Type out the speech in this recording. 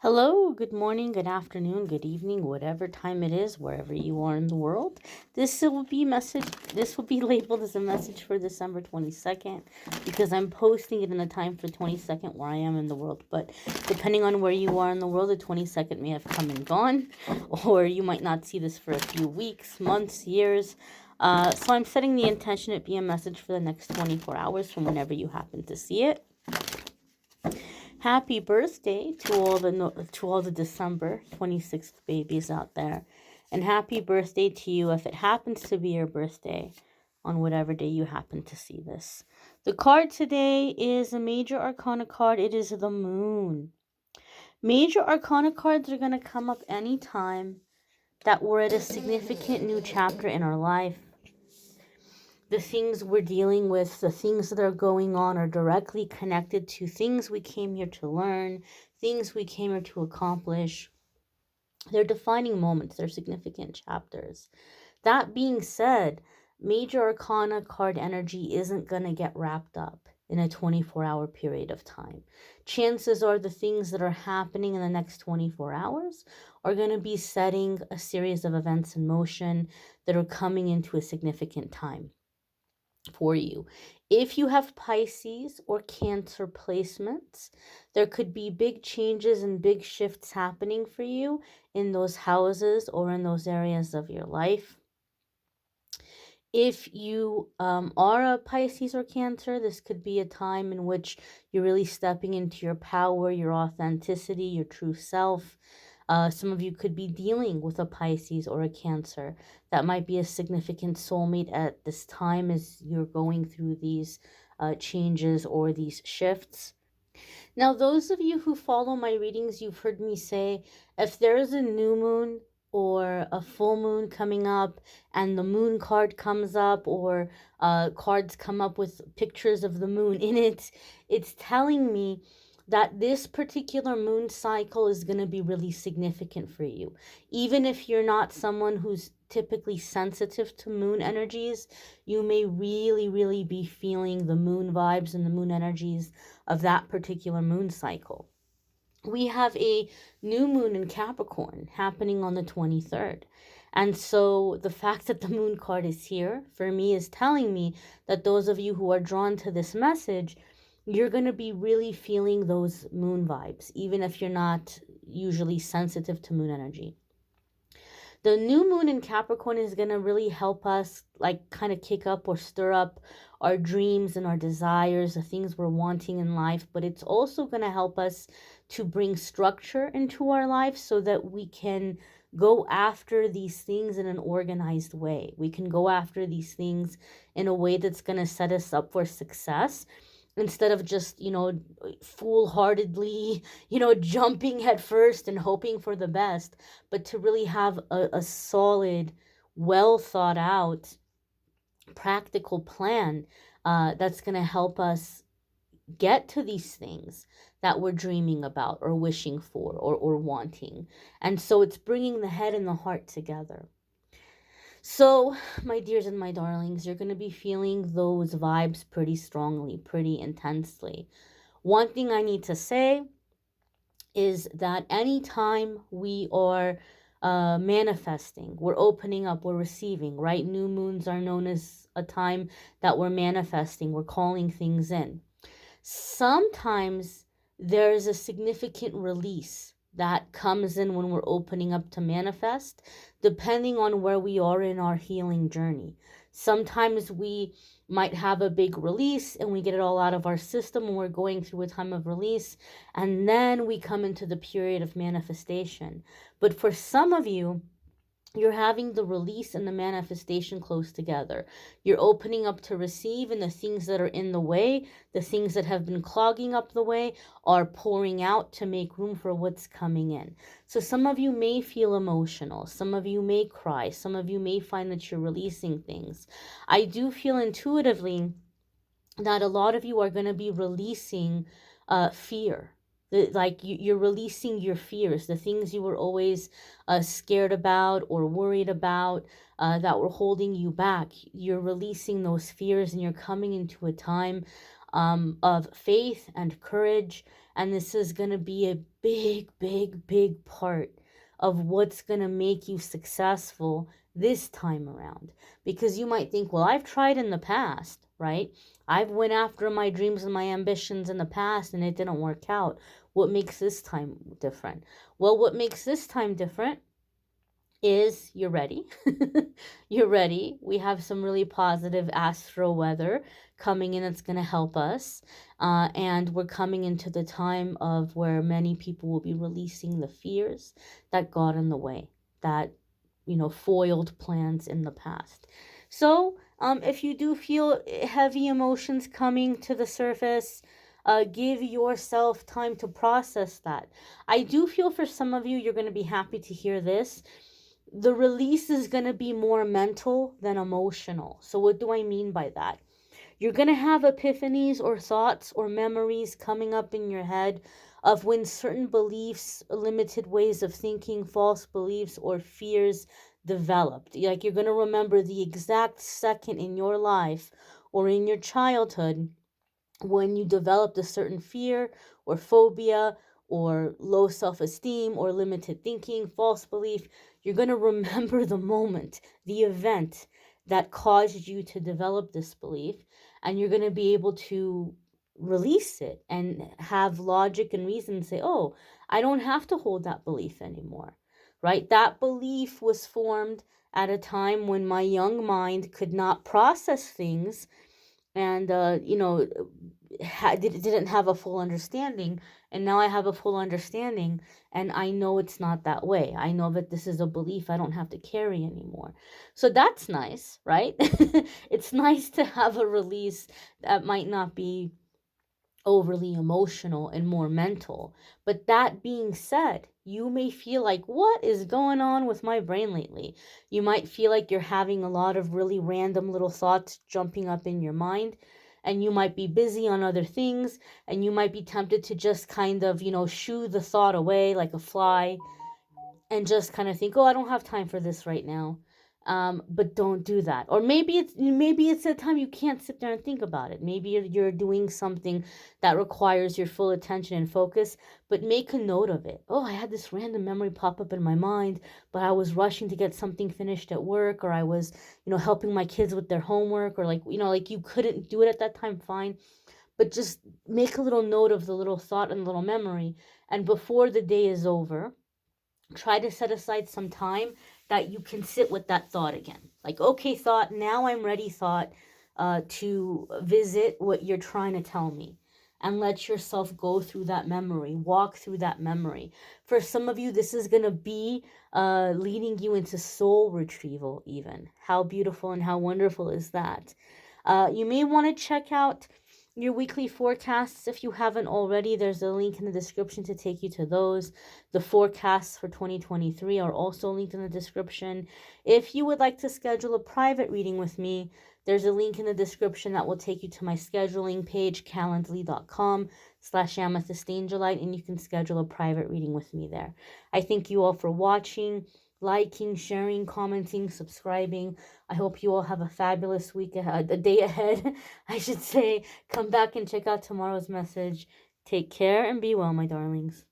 Hello, good morning, good afternoon, good evening, whatever time it is, wherever you are in the world. This will be labeled as a message for December 22nd because I'm posting it in the time for 22nd where I am in the world. But depending on where you are in the world, the 22nd may have come and gone, or you might not see this for a few weeks, months, years. So I'm setting the intention it be a message for the next 24 hours from whenever you happen to see it. Happy birthday to all the December 26th babies out there. And happy birthday to you if it happens to be your birthday on whatever day you happen to see this. The card today is a major arcana card. It is the moon. Major arcana cards are going to come up anytime that we're at a significant new chapter in our life. The things we're dealing with, the things that are going on are directly connected to things we came here to learn, things we came here to accomplish. They're defining moments, they're significant chapters. That being said, major arcana card energy isn't going to get wrapped up in a 24-hour period of time. Chances are the things that are happening in the next 24 hours are going to be setting a series of events in motion that are coming into a significant time for you. If you have Pisces or Cancer placements, there could be big changes and big shifts happening for you in those houses or in those areas of your life. If you are a Pisces or Cancer, this could be a time in which you're really stepping into your power, your authenticity, your true self. Some of you could be dealing with a Pisces or a Cancer. That might be a significant soulmate at this time as you're going through these changes or these shifts. Now, those of you who follow my readings, you've heard me say, if there is a new moon or a full moon coming up and the moon card comes up or cards come up with pictures of the moon in it, it's telling me that this particular moon cycle is going to be really significant for you. Even if you're not someone who's typically sensitive to moon energies, you may really be feeling the moon vibes and the moon energies of that particular moon cycle. We have a new moon in Capricorn happening on the 23rd. And so the fact that the moon card is here for me is telling me that those of you who are drawn to this message, you're going to be really feeling those moon vibes, even if you're not usually sensitive to moon energy. The new moon in Capricorn is going to really help us kind of kick up or stir up our dreams and our desires, the things we're wanting in life, but it's also going to help us to bring structure into our life so that we can go after these things in an organized way. We can go after these things in a way that's going to set us up for success instead of just, foolhardily, jumping head first and hoping for the best, but to really have a solid, well thought out, practical plan that's going to help us get to these things that we're dreaming about or wishing for or wanting. And so it's bringing the head and the heart together. So, my dears and my darlings, you're going to be feeling those vibes pretty strongly, pretty intensely. One thing I need to say is that anytime we are manifesting, we're opening up, we're receiving, right? New moons are known as a time that we're manifesting, we're calling things in. Sometimes there's a significant release that comes in when we're opening up to manifest, depending on where we are in our healing journey. Sometimes we might have a big release and we get it all out of our system when we're going through a time of release, and then we come into the period of manifestation. But for some of you, you're having the release and the manifestation close together. You're opening up to receive, and the things that are in the way, the things that have been clogging up the way, are pouring out to make room for what's coming in. So some of you may feel emotional. Some of you may cry. Some of you may find that you're releasing things. I do feel intuitively that a lot of you are going to be releasing fear. You're releasing your fears, the things you were always scared about or worried about that were holding you back. You're releasing those fears and you're coming into a time of faith and courage. And this is going to be a big, big, big part of what's going to make you successful this time around. Because you might think, well, I've tried in the past, right? I've went after my dreams and my ambitions in the past and it didn't work out. What makes this time different? Well, what makes this time different is you're ready. You're ready. We have some really positive astro weather coming in that's going to help us. And we're coming into the time of where many people will be releasing the fears that got in the way, that, foiled plans in the past. So, if you do feel heavy emotions coming to the surface, give yourself time to process that. I do feel for some of you, you're going to be happy to hear this. The release is going to be more mental than emotional. So, what do I mean by that? You're going to have epiphanies or thoughts or memories coming up in your head of when certain beliefs, limited ways of thinking, false beliefs, or fears developed. Like you're going to remember the exact second in your life or in your childhood when you developed a certain fear or phobia or low self-esteem or limited thinking, false belief. You're going to remember the moment, the event that caused you to develop this belief, and you're going to be able to release it and have logic and reason and say, oh, I don't have to hold that belief anymore, right? That belief was formed at a time when my young mind could not process things and didn't have a full understanding, and now I have a full understanding, and I know it's not that way. I know that this is a belief I don't have to carry anymore. So that's nice, right? It's nice to have a release that might not be overly emotional and more mental. But that being said, you may feel like, what is going on with my brain lately? You might feel like you're having a lot of really random little thoughts jumping up in your mind, and you might be busy on other things, and you might be tempted to just kind of, shoo the thought away like a fly and just kind of think, oh, I don't have time for this right now. But don't do that. Or maybe it's a time you can't sit there and think about it. Maybe you're doing something that requires your full attention and focus, but make a note of it. Oh, I had this random memory pop up in my mind, but I was rushing to get something finished at work, or I was, helping my kids with their homework, or like you couldn't do it at that time, fine. But just make a little note of the little thought and the little memory, and before the day is over, try to set aside some time that you can sit with that thought again. Like, okay, thought, now I'm ready, thought, to visit what you're trying to tell me. And let yourself go through that memory, walk through that memory. For some of you, this is going to be leading you into soul retrieval, even. How beautiful and how wonderful is that? You may want to check out your weekly forecasts if you haven't already. There's a link in the description to take you to those. The forecasts for 2023 are also linked in the description. If you would like to schedule a private reading with me, there's a link in the description that will take you to my scheduling page, calendly.com/amethystangelite, and you can schedule a private reading with me there. I thank you all for watching, liking, sharing, commenting, subscribing. I hope you all have a fabulous week ahead, a day ahead, I should say. Come back and check out tomorrow's message. Take care and be well, my darlings.